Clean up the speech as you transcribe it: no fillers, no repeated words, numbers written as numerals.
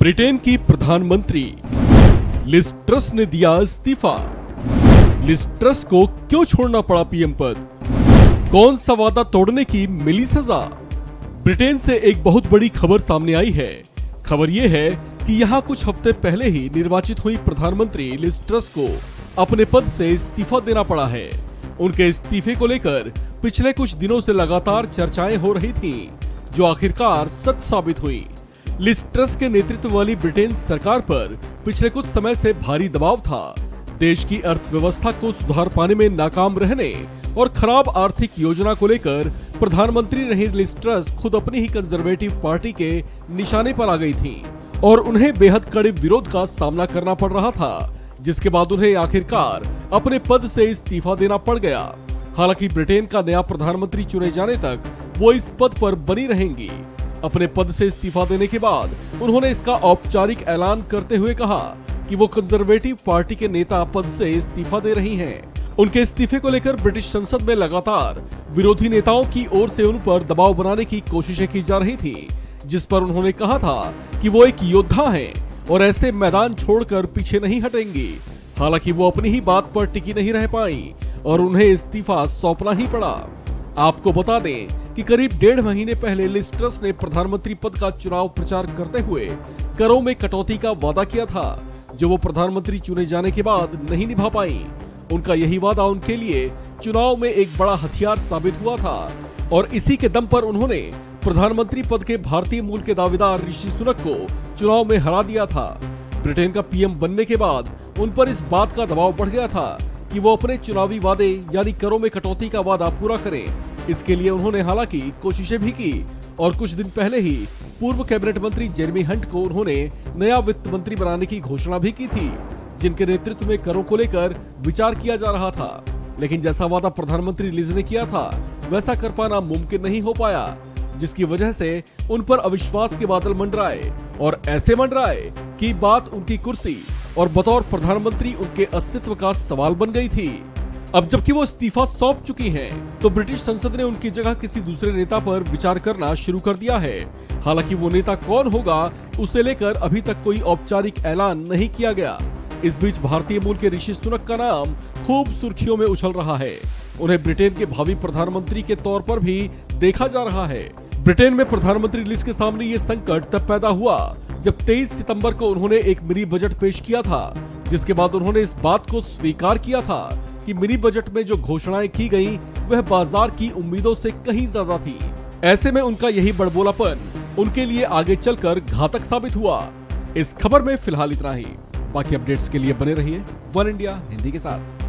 Britain की प्रधानमंत्री Liz truss ने दिया इस्तीफा। लिज ट्रस को क्यों छोड़ना पड़ा पीएम पद? कौन सा वादा तोड़ने की मिली सजा? ब्रिटेन से एक बहुत बड़ी खबर सामने आई है। खबर यह है कि यहाँ कुछ हफ्ते पहले ही निर्वाचित हुई प्रधानमंत्री लिज ट्रस को अपने पद से इस्तीफा देना पड़ा है। उनके इस्तीफे को लेकर पिछले कुछ दिनों से लगातार चर्चाएं हो रही थीं, जो आखिरकार सच साबित हुई। लिज ट्रस के नेतृत्व वाली ब्रिटेन सरकार पर पिछले कुछ समय से भारी दबाव था। देश की अर्थव्यवस्था को सुधार पाने में नाकाम रहने और खराब आर्थिक योजना को लेकर प्रधानमंत्री रही लिज ट्रस खुद अपनी ही कंजर्वेटिव पार्टी के निशाने पर आ गई थीं और उन्हें बेहद कड़े विरोध का सामना करना पड़ रहा था, जिसके बाद उन्हें आखिरकार अपने पद से इस्तीफा देना पड़ गया। हालांकि ब्रिटेन का नया प्रधानमंत्री चुने जाने तक वो इस पद पर बनी रहेंगी। अपने पद से इस्तीफा देने के बाद उन्होंने इसका औपचारिक ऐलान करते हुए कहा कि वो कंजर्वेटिव पार्टी के नेता पद से इस्तीफा दे रही हैं। उनके इस्तीफे को लेकर ब्रिटिश संसद में लगातार विरोधी नेताओं की ओर से उन पर दबाव बनाने की कोशिशें की जा रही थी, जिस पर उन्होंने कहा था कि वो एक योद्धा हैं और ऐसे मैदान छोड़कर पीछे नहीं हटेंगी। हालांकि वो अपनी ही बात पर टिकी नहीं रह पाई और उन्हें इस्तीफा सौंपना ही पड़ा। आपको बता दें कि करीब 1.5 महीने पहले लिज ट्रस ने प्रधानमंत्री पद का चुनाव प्रचार करते हुए करों में कटौती का वादा किया था, जो वो प्रधानमंत्री चुने जाने के बाद नहीं निभा पाई। उनका यही वादा उनके लिए चुनाव में एक बड़ा हथियार साबित हुआ था और इसी के दम पर उन्होंने प्रधानमंत्री पद के भारतीय मूल के दावेदार ऋषि सुनक को चुनाव में हरा दिया था। ब्रिटेन का पीएम बनने के बाद उन पर इस बात का दबाव बढ़ गया था कि वो अपने चुनावी वादे यानी करों में कटौती का वादा पूरा करें। इसके लिए उन्होंने हालांकि कोशिशें भी की और कुछ दिन पहले ही पूर्व कैबिनेट मंत्री जेरेमी हंट को उन्होंने नया वित्त मंत्री बनाने की घोषणा भी की थी, जिनके नेतृत्व में करों को लेकर विचार किया जा रहा था। लेकिन जैसा वादा प्रधानमंत्री लिज ने किया था वैसा कर पाना मुमकिन नहीं हो पाया, जिसकी वजह से उन पर अविश्वास के बादल मंडराए और ऐसे मंडराए कि बात उनकी कुर्सी और बतौर प्रधानमंत्री उनके अस्तित्व का सवाल बन गई थी। अब जबकि वो इस्तीफा सौंप चुकी हैं, तो ब्रिटिश संसद ने उनकी जगह किसी दूसरे नेता पर विचार करना शुरू कर दिया है। हालांकि वो नेता कौन होगा उसे लेकर अभी तक कोई औपचारिक ऐलान नहीं किया गया। इस बीच भारतीय मूल के ऋषि सुनक का नाम खूब सुर्खियों में उछल रहा है। उन्हें ब्रिटेन के भावी प्रधानमंत्री के तौर पर भी देखा जा रहा है। ब्रिटेन में प्रधानमंत्री लिज के सामने ये संकट तब पैदा हुआ जब 23 सितंबर को उन्होंने एक मिनी बजट पेश किया था, जिसके बाद उन्होंने इस बात को स्वीकार किया था कि मिनी बजट में जो घोषणाएं की गई वह बाजार की उम्मीदों से कहीं ज्यादा थी। ऐसे में उनका यही बड़बोलापन उनके लिए आगे चलकर घातक साबित हुआ। इस खबर में फिलहाल इतना ही। बाकी अपडेट्स के लिए बने रहिए वन इंडिया हिंदी के साथ।